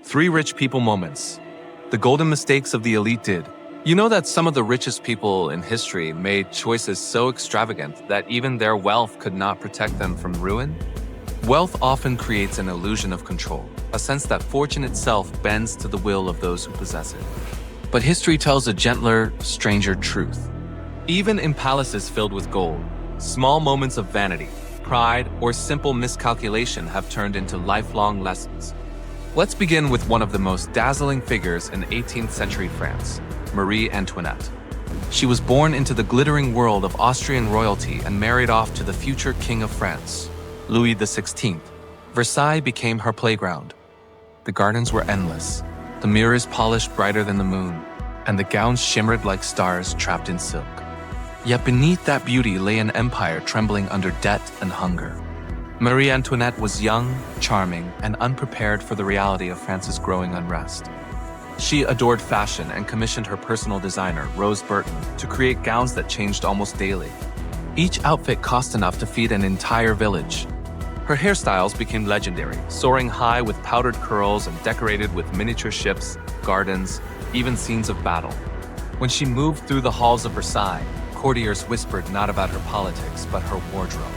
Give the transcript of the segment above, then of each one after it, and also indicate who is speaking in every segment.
Speaker 1: 3 rich people moments. The golden mistakes of the elite did. You know that some of the richest people in history made choices so extravagant that even their wealth could not protect them from ruin? Wealth often creates an illusion of control, a sense that fortune itself bends to the will of those who possess it. But history tells a gentler, stranger truth. Even in palaces filled with gold, small moments of vanity, pride, or simple miscalculation have turned into lifelong lessons. Let's begin with one of the most dazzling figures in 18th century France, Marie Antoinette. She was born into the glittering world of Austrian royalty and married off to the future King of France, Louis XVI. Versailles became her playground. The gardens were endless, the mirrors polished brighter than the moon, and the gowns shimmered like stars trapped in silk. Yet beneath that beauty lay an empire trembling under debt and hunger. Marie Antoinette was young, charming, and unprepared for the reality of France's growing unrest. She adored fashion and commissioned her personal designer, Rose Burton, to create gowns that changed almost daily. Each outfit cost enough to feed an entire village. Her hairstyles became legendary, soaring high with powdered curls and decorated with miniature ships, gardens, even scenes of battle. When she moved through the halls of Versailles, courtiers whispered not about her politics, but her wardrobe.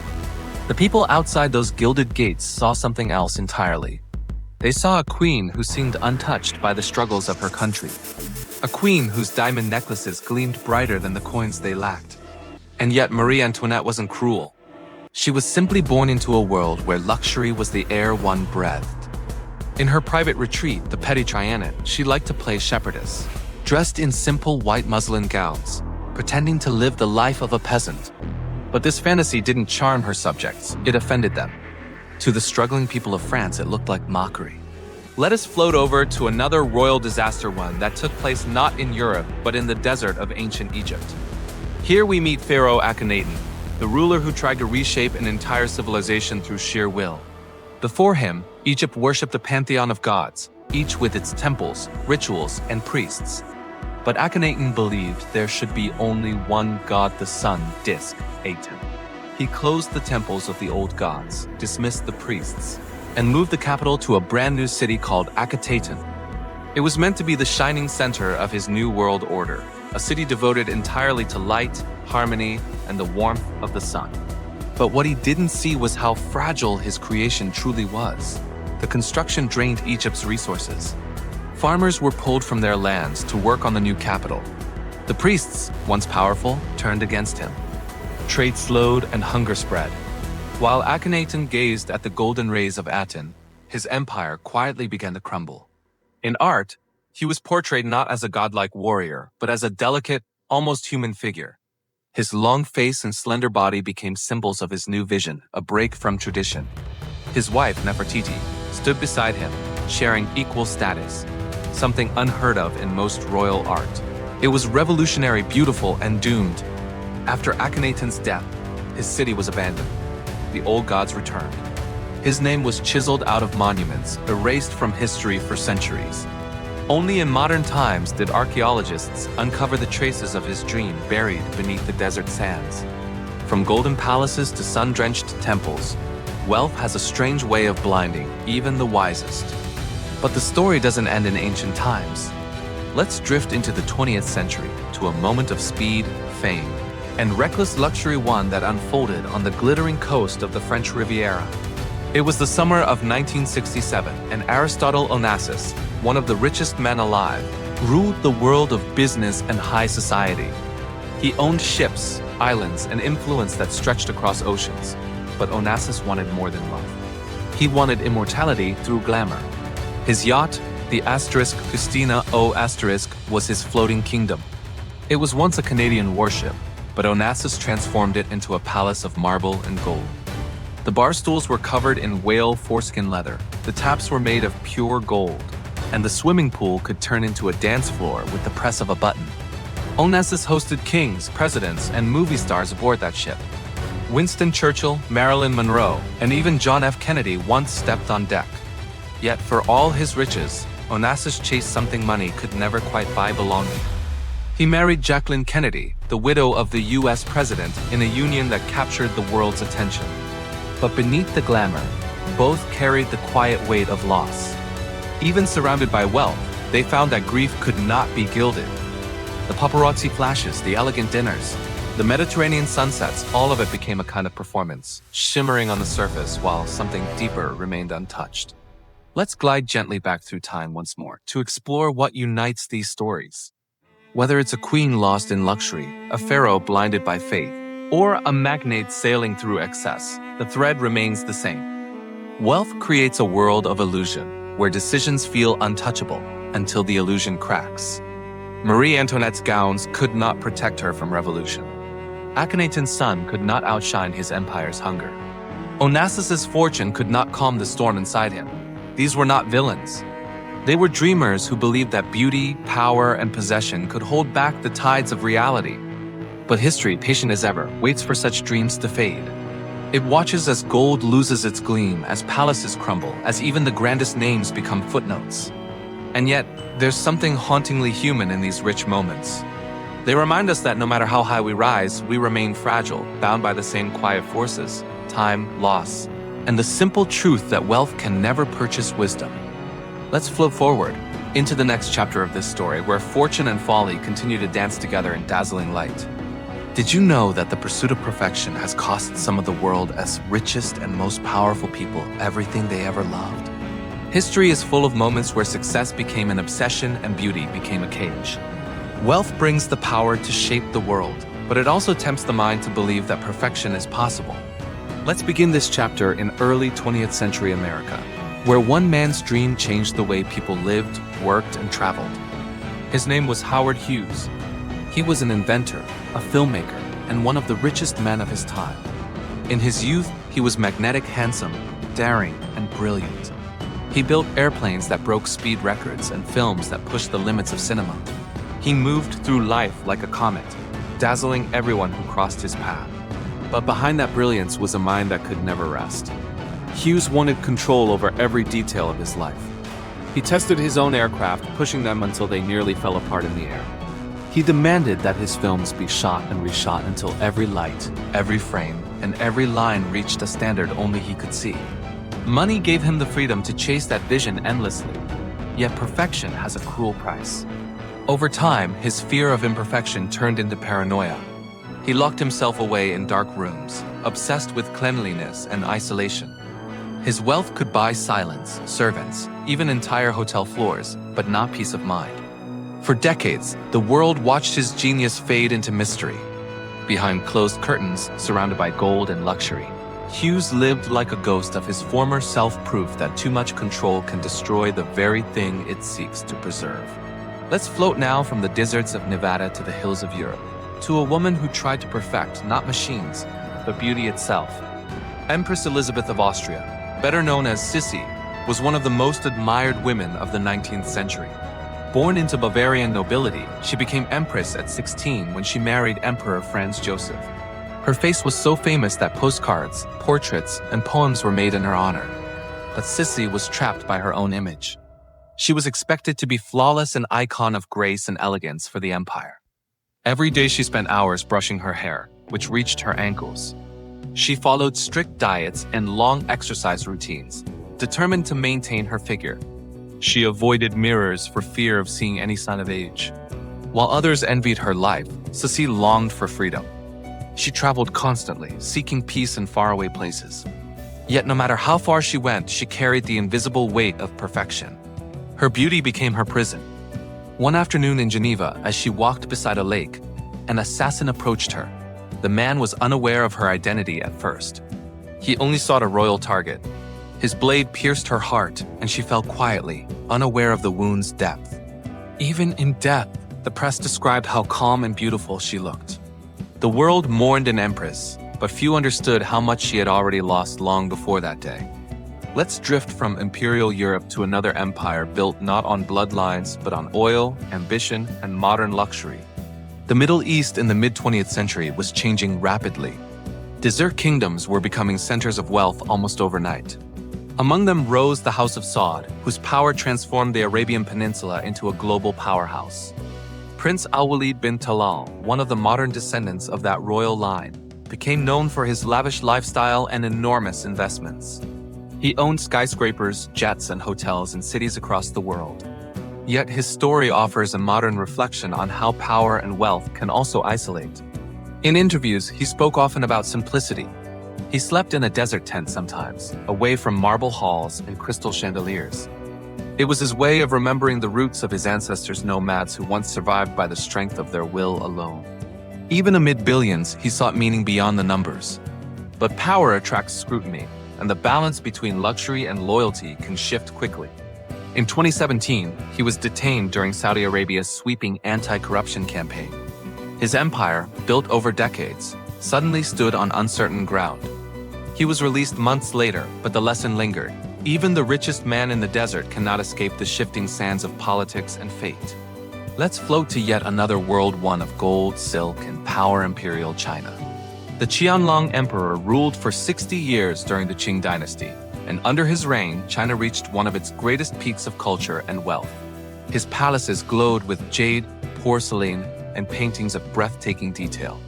Speaker 1: The people outside those gilded gates saw something else entirely. They saw a queen who seemed untouched by the struggles of her country. A queen whose diamond necklaces gleamed brighter than the coins they lacked. And yet Marie Antoinette wasn't cruel. She was simply born into a world where luxury was the air one breathed. In her private retreat, the Petit Trianon, she liked to play shepherdess, dressed in simple white muslin gowns, pretending to live the life of a peasant. But this fantasy didn't charm her subjects, it offended them. To the struggling people of France, it looked like mockery. Let us float over to another royal disaster one that took place not in Europe, but in the desert of ancient Egypt. Here we meet Pharaoh Akhenaten, the ruler who tried to reshape an entire civilization through sheer will. Before him, Egypt worshipped a pantheon of gods, each with its temples, rituals, and priests. But Akhenaten believed there should be only one god, the sun disk, Aten. He closed the temples of the old gods, dismissed the priests, and moved the capital to a brand new city called Akhetaten. It was meant to be the shining center of his new world order, a city devoted entirely to light, harmony, and the warmth of the sun. But what he didn't see was how fragile his creation truly was. The construction drained Egypt's resources. Farmers were pulled from their lands to work on the new capital. The priests, once powerful, turned against him. Trade slowed and hunger spread. While Akhenaten gazed at the golden rays of Aten, his empire quietly began to crumble. In art, he was portrayed not as a godlike warrior, but as a delicate, almost human figure. His long face and slender body became symbols of his new vision, a break from tradition. His wife, Nefertiti, stood beside him, sharing equal status, something unheard of in most royal art. It was revolutionary, beautiful, and doomed. After Akhenaten's death, his city was abandoned. The old gods returned. His name was chiseled out of monuments, erased from history for centuries. Only in modern times did archaeologists uncover the traces of his dream buried beneath the desert sands. From golden palaces to sun-drenched temples, wealth has a strange way of blinding even the wisest. But the story doesn't end in ancient times. Let's drift into the 20th century to a moment of speed, fame, and reckless luxury, one that unfolded on the glittering coast of the French Riviera. It was the summer of 1967, and Aristotle Onassis, one of the richest men alive, ruled the world of business and high society. He owned ships, islands, and influence that stretched across oceans. But Onassis wanted more than love. He wanted immortality through glamour. His yacht, the Christina O*, was his floating kingdom. It was once a Canadian warship, but Onassis transformed it into a palace of marble and gold. The bar stools were covered in whale foreskin leather, the taps were made of pure gold, and the swimming pool could turn into a dance floor with the press of a button. Onassis hosted kings, presidents, and movie stars aboard that ship. Winston Churchill, Marilyn Monroe, and even John F. Kennedy once stepped on deck. Yet for all his riches, Onassis chased something money could never quite buy: belonging. He married Jacqueline Kennedy, the widow of the U.S. president, in a union that captured the world's attention. But beneath the glamour, both carried the quiet weight of loss. Even surrounded by wealth, they found that grief could not be gilded. The paparazzi flashes, the elegant dinners, the Mediterranean sunsets, all of it became a kind of performance, shimmering on the surface while something deeper remained untouched. Let's glide gently back through time once more to explore what unites these stories. Whether it's a queen lost in luxury, a pharaoh blinded by faith, or a magnate sailing through excess, the thread remains the same. Wealth creates a world of illusion, where decisions feel untouchable until the illusion cracks. Marie Antoinette's gowns could not protect her from revolution. Akhenaten's son could not outshine his empire's hunger. Onassis' fortune could not calm the storm inside him. These were not villains. They were dreamers who believed that beauty, power, and possession could hold back the tides of reality. But history, patient as ever, waits for such dreams to fade. It watches as gold loses its gleam, as palaces crumble, as even the grandest names become footnotes. And yet, there's something hauntingly human in these rich moments. They remind us that no matter how high we rise, we remain fragile, bound by the same quiet forces, time, loss, and the simple truth that wealth can never purchase wisdom. Let's float forward into the next chapter of this story, where fortune and folly continue to dance together in dazzling light. Did you know that the pursuit of perfection has cost some of the world's richest and most powerful people everything they ever loved? History is full of moments where success became an obsession and beauty became a cage. Wealth brings the power to shape the world, but it also tempts the mind to believe that perfection is possible. Let's begin this chapter in early 20th century America, where one man's dream changed the way people lived, worked, and traveled. His name was Howard Hughes. He was an inventor, a filmmaker, and one of the richest men of his time. In his youth, he was magnetic, handsome, daring, and brilliant. He built airplanes that broke speed records and films that pushed the limits of cinema. He moved through life like a comet, dazzling everyone who crossed his path. But behind that brilliance was a mind that could never rest. Hughes wanted control over every detail of his life. He tested his own aircraft, pushing them until they nearly fell apart in the air. He demanded that his films be shot and reshot until every light, every frame, and every line reached a standard only he could see. Money gave him the freedom to chase that vision endlessly. Yet perfection has a cruel price. Over time, his fear of imperfection turned into paranoia. He locked himself away in dark rooms, obsessed with cleanliness and isolation. His wealth could buy silence, servants, even entire hotel floors, but not peace of mind. For decades, the world watched his genius fade into mystery. Behind closed curtains, surrounded by gold and luxury, Hughes lived like a ghost of his former self, proof that too much control can destroy the very thing it seeks to preserve. Let's float now from the deserts of Nevada to the hills of Europe, to a woman who tried to perfect not machines, but beauty itself. Empress Elizabeth of Austria, better known as Sissi, was one of the most admired women of the 19th century. Born into Bavarian nobility, she became empress at 16 when she married Emperor Franz Joseph. Her face was so famous that postcards, portraits, and poems were made in her honor. But Sissi was trapped by her own image. She was expected to be flawless, an icon of grace and elegance for the empire. Every day she spent hours brushing her hair, which reached her ankles. She followed strict diets and long exercise routines, determined to maintain her figure. She avoided mirrors for fear of seeing any sign of age. While others envied her life, Sissi longed for freedom. She traveled constantly, seeking peace in faraway places. Yet no matter how far she went, she carried the invisible weight of perfection. Her beauty became her prison. One afternoon in Geneva, as she walked beside a lake, an assassin approached her. The man was unaware of her identity at first. He only sought a royal target. His blade pierced her heart, and she fell quietly, unaware of the wound's depth. Even in death, the press described how calm and beautiful she looked. The world mourned an empress, but few understood how much she had already lost long before that day. Let's drift from imperial Europe to another empire built not on bloodlines, but on oil, ambition, and modern luxury. The Middle East in the mid-20th century was changing rapidly. Desert kingdoms were becoming centers of wealth almost overnight. Among them rose the House of Saud, whose power transformed the Arabian Peninsula into a global powerhouse. Prince Al-Walid bin Talal, one of the modern descendants of that royal line, became known for his lavish lifestyle and enormous investments. He owned skyscrapers, jets, and hotels in cities across the world. Yet his story offers a modern reflection on how power and wealth can also isolate. In interviews, he spoke often about simplicity. He slept in a desert tent sometimes, away from marble halls and crystal chandeliers. It was his way of remembering the roots of his ancestors' nomads who once survived by the strength of their will alone. Even amid billions, he sought meaning beyond the numbers. But power attracts scrutiny, and the balance between luxury and loyalty can shift quickly. In 2017, he was detained during Saudi Arabia's sweeping anti-corruption campaign. His empire, built over decades, suddenly stood on uncertain ground. He was released months later, but the lesson lingered. Even the richest man in the desert cannot escape the shifting sands of politics and fate. Let's float to yet another world one of gold, silk, and power imperial China. The Qianlong Emperor ruled for 60 years during the Qing dynasty, and under his reign, China reached one of its greatest peaks of culture and wealth. His palaces glowed with jade, porcelain, and paintings of breathtaking detail.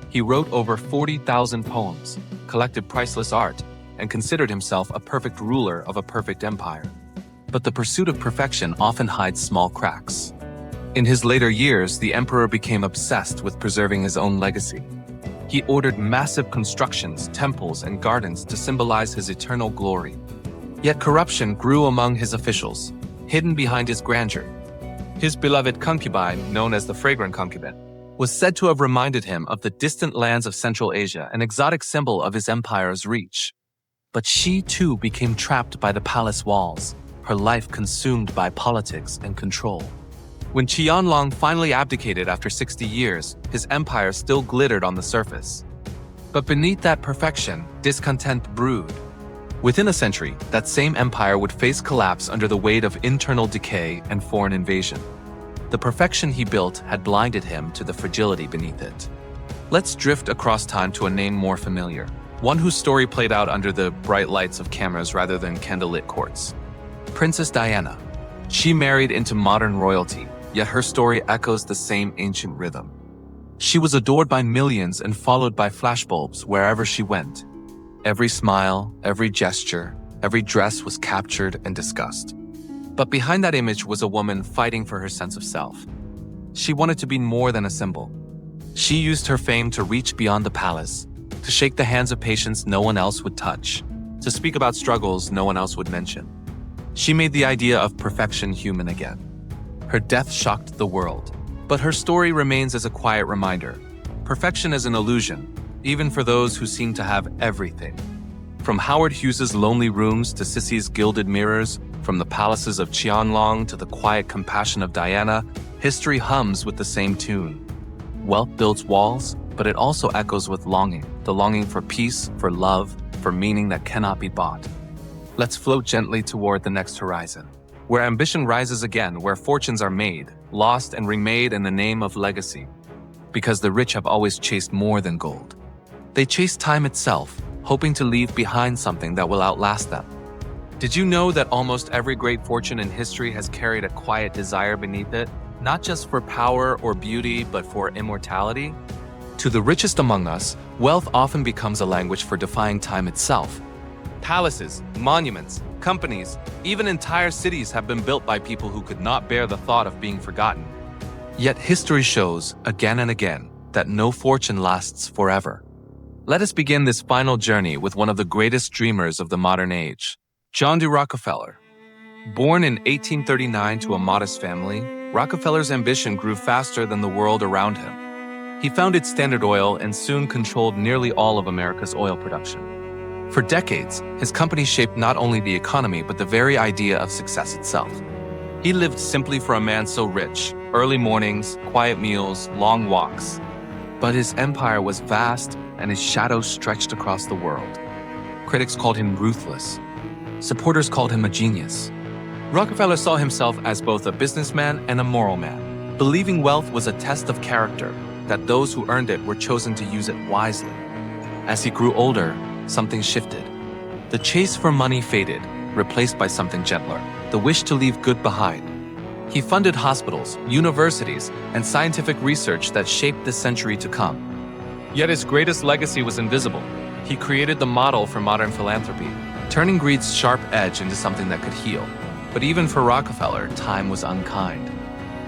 Speaker 1: He wrote over 40,000 poems, collected priceless art, and considered himself a perfect ruler of a perfect empire. But the pursuit of perfection often hides small cracks. In his later years, the emperor became obsessed with preserving his own legacy. He ordered massive constructions, temples, and gardens to symbolize his eternal glory. Yet corruption grew among his officials, hidden behind his grandeur. His beloved concubine, known as the fragrant concubine, was said to have reminded him of the distant lands of Central Asia, an exotic symbol of his empire's reach. But she too became trapped by the palace walls, her life consumed by politics and control. When Qianlong finally abdicated after 60 years, his empire still glittered on the surface. But beneath that perfection, discontent brewed. Within a century, that same empire would face collapse under the weight of internal decay and foreign invasion. The perfection he built had blinded him to the fragility beneath it. Let's drift across time to a name more familiar, one whose story played out under the bright lights of cameras rather than candlelit courts. Princess Diana. She married into modern royalty, yet her story echoes the same ancient rhythm. She was adored by millions and followed by flashbulbs wherever she went. Every smile, every gesture, every dress was captured and discussed. But behind that image was a woman fighting for her sense of self. She wanted to be more than a symbol. She used her fame to reach beyond the palace, to shake the hands of patients no one else would touch, to speak about struggles no one else would mention. She made the idea of perfection human again. Her death shocked the world, but her story remains as a quiet reminder. Perfection is an illusion, even for those who seem to have everything. From Howard Hughes's lonely rooms to Sissy's gilded mirrors, from the palaces of Qianlong to the quiet compassion of Diana, history hums with the same tune. Wealth builds walls, but it also echoes with longing, the longing for peace, for love, for meaning that cannot be bought. Let's float gently toward the next horizon, where ambition rises again, where fortunes are made, lost, and remade in the name of legacy. Because the rich have always chased more than gold. They chase time itself, hoping to leave behind something that will outlast them. Did you know that almost every great fortune in history has carried a quiet desire beneath it, not just for power or beauty, but for immortality? To the richest among us, wealth often becomes a language for defying time itself. Palaces, monuments, companies, even entire cities have been built by people who could not bear the thought of being forgotten. Yet history shows, again and again, that no fortune lasts forever. Let us begin this final journey with one of the greatest dreamers of the modern age, John D. Rockefeller. Born in 1839 to a modest family, Rockefeller's ambition grew faster than the world around him. He founded Standard Oil and soon controlled nearly all of America's oil production. For decades, his company shaped not only the economy but the very idea of success itself. He lived simply for a man so rich: early mornings, quiet meals, long walks. But his empire was vast and his shadow stretched across the world. Critics called him ruthless. Supporters called him a genius. Rockefeller saw himself as both a businessman and a moral man, believing wealth was a test of character, that those who earned it were chosen to use it wisely. As he grew older, something shifted. The chase for money faded, replaced by something gentler, the wish to leave good behind. He funded hospitals, universities, and scientific research that shaped the century to come. Yet his greatest legacy was invisible. He created the model for modern philanthropy, turning greed's sharp edge into something that could heal. But even for Rockefeller, time was unkind.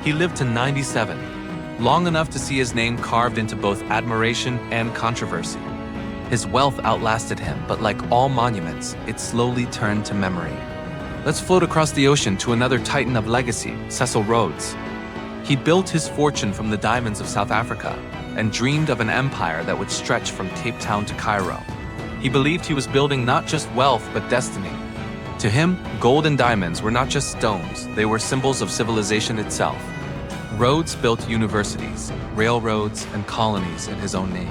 Speaker 1: He lived to 97, long enough to see his name carved into both admiration and controversy. His wealth outlasted him, but like all monuments, it slowly turned to memory. Let's float across the ocean to another titan of legacy, Cecil Rhodes. He built his fortune from the diamonds of South Africa and dreamed of an empire that would stretch from Cape Town to Cairo. He believed he was building not just wealth, but destiny. To him, gold and diamonds were not just stones, they were symbols of civilization itself. Rhodes built universities, railroads, and colonies in his own name.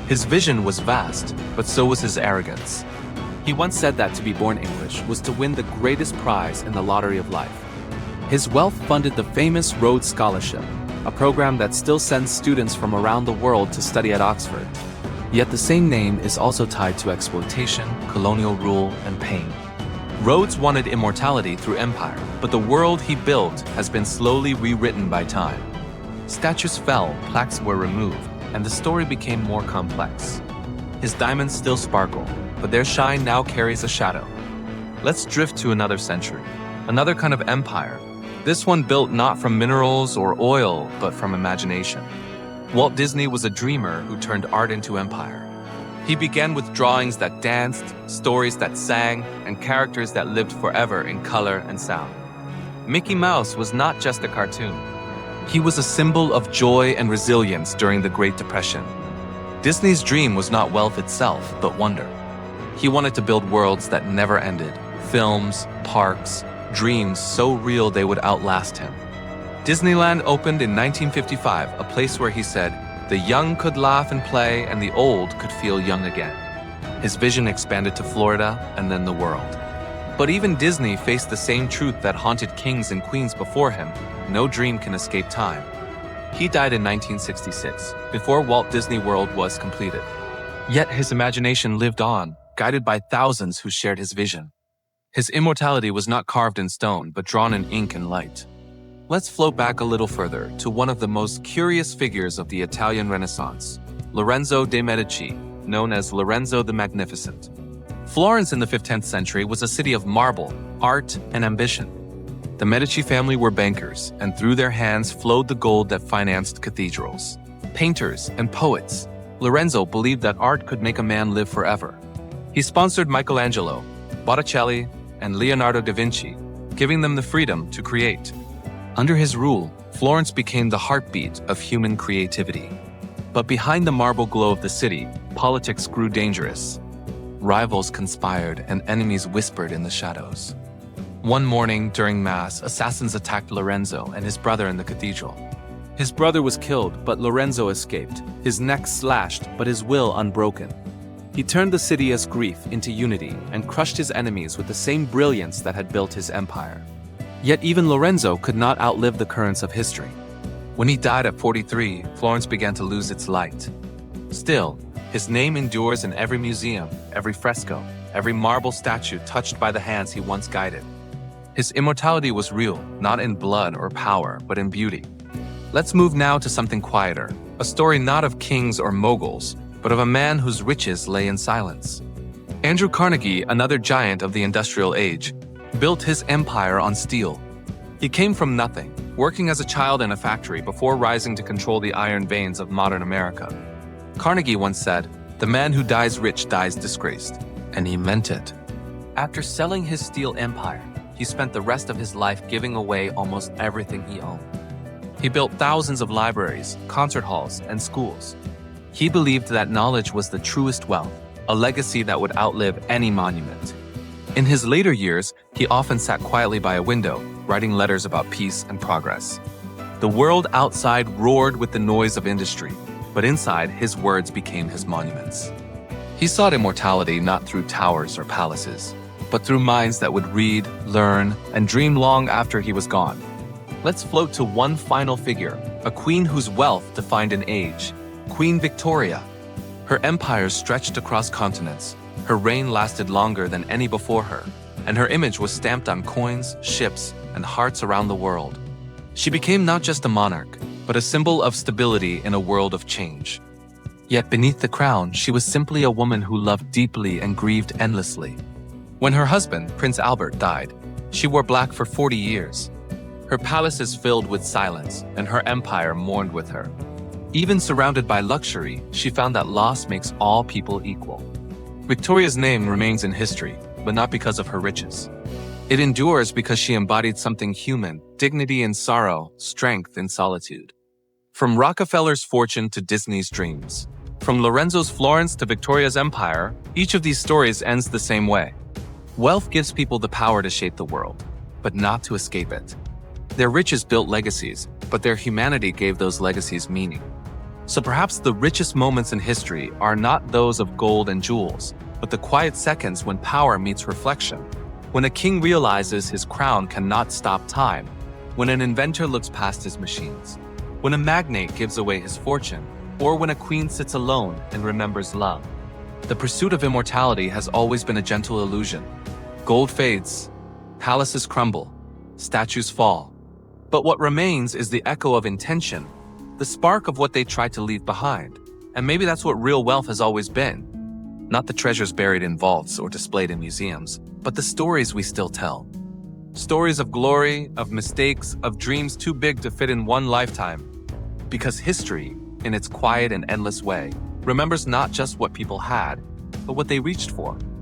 Speaker 1: His vision was vast, but so was his arrogance. He once said that to be born English was to win the greatest prize in the lottery of life. His wealth funded the famous Rhodes Scholarship, a program that still sends students from around the world to study at Oxford. Yet the same name is also tied to exploitation, colonial rule, and pain. Rhodes wanted immortality through empire, but the world he built has been slowly rewritten by time. Statues fell, plaques were removed, and the story became more complex. His diamonds still sparkle, but their shine now carries a shadow. Let's drift to another century, another kind of empire. This one built not from minerals or oil, but from imagination. Walt Disney was a dreamer who turned art into empire. He began with drawings that danced, stories that sang, and characters that lived forever in color and sound. Mickey Mouse was not just a cartoon. He was a symbol of joy and resilience during the Great Depression. Disney's dream was not wealth itself, but wonder. He wanted to build worlds that never ended, films, parks, dreams so real they would outlast him. Disneyland opened in 1955, a place where he said, "The young could laugh and play, and the old could feel young again." His vision expanded to Florida and then the world. But even Disney faced the same truth that haunted kings and queens before him: no dream can escape time. He died in 1966, before Walt Disney World was completed. Yet his imagination lived on, guided by thousands who shared his vision. His immortality was not carved in stone, but drawn in ink and light. Let's float back a little further to one of the most curious figures of the Italian Renaissance, Lorenzo de' Medici, known as Lorenzo the Magnificent. Florence in the 15th century was a city of marble, art, and ambition. The Medici family were bankers, and through their hands flowed the gold that financed cathedrals. Painters and poets, Lorenzo believed that art could make a man live forever. He sponsored Michelangelo, Botticelli, and Leonardo da Vinci, giving them the freedom to create. Under his rule, Florence became the heartbeat of human creativity. But behind the marble glow of the city, politics grew dangerous. Rivals conspired and enemies whispered in the shadows. One morning during Mass, assassins attacked Lorenzo and his brother in the cathedral. His brother was killed, but Lorenzo escaped, his neck slashed, but his will unbroken. He turned the city's grief into unity and crushed his enemies with the same brilliance that had built his empire. Yet even Lorenzo could not outlive the currents of history. When he died at 43, Florence began to lose its light. Still, his name endures in every museum, every fresco, every marble statue touched by the hands he once guided. His immortality was real, not in blood or power, but in beauty. Let's move now to something quieter, a story not of kings or moguls, but of a man whose riches lay in silence. Andrew Carnegie, another giant of the industrial age, built his empire on steel. He came from nothing, working as a child in a factory before rising to control the iron veins of modern America. Carnegie once said, "The man who dies rich dies disgraced," and he meant it. After selling his steel empire, he spent the rest of his life giving away almost everything he owned. He built thousands of libraries, concert halls, and schools. He believed that knowledge was the truest wealth, a legacy that would outlive any monument. In his later years, he often sat quietly by a window, writing letters about peace and progress. The world outside roared with the noise of industry, but inside, his words became his monuments. He sought immortality not through towers or palaces, but through minds that would read, learn, and dream long after he was gone. Let's float to one final figure, a queen whose wealth defined an age, Queen Victoria. Her empire stretched across continents. Her reign lasted longer than any before her, and her image was stamped on coins, ships, and hearts around the world. She became not just a monarch, but a symbol of stability in a world of change. Yet beneath the crown, she was simply a woman who loved deeply and grieved endlessly. When her husband, Prince Albert, died, she wore black for 40 years. Her palace is filled with silence, and her empire mourned with her. Even surrounded by luxury, she found that loss makes all people equal. Victoria's name remains in history, but not because of her riches. It endures because she embodied something human: dignity in sorrow, strength in solitude. From Rockefeller's fortune to Disney's dreams, from Lorenzo's Florence to Victoria's empire, each of these stories ends the same way. Wealth gives people the power to shape the world, but not to escape it. Their riches built legacies, but their humanity gave those legacies meaning. So perhaps the richest moments in history are not those of gold and jewels, but the quiet seconds when power meets reflection. When a king realizes his crown cannot stop time, when an inventor looks past his machines, when a magnate gives away his fortune, or when a queen sits alone and remembers love. The pursuit of immortality has always been a gentle illusion. Gold fades, palaces crumble, statues fall. But what remains is the echo of intention, the spark of what they tried to leave behind. And maybe that's what real wealth has always been. Not the treasures buried in vaults or displayed in museums, but the stories we still tell. Stories of glory, of mistakes, of dreams too big to fit in one lifetime. Because history, in its quiet and endless way, remembers not just what people had, but what they reached for.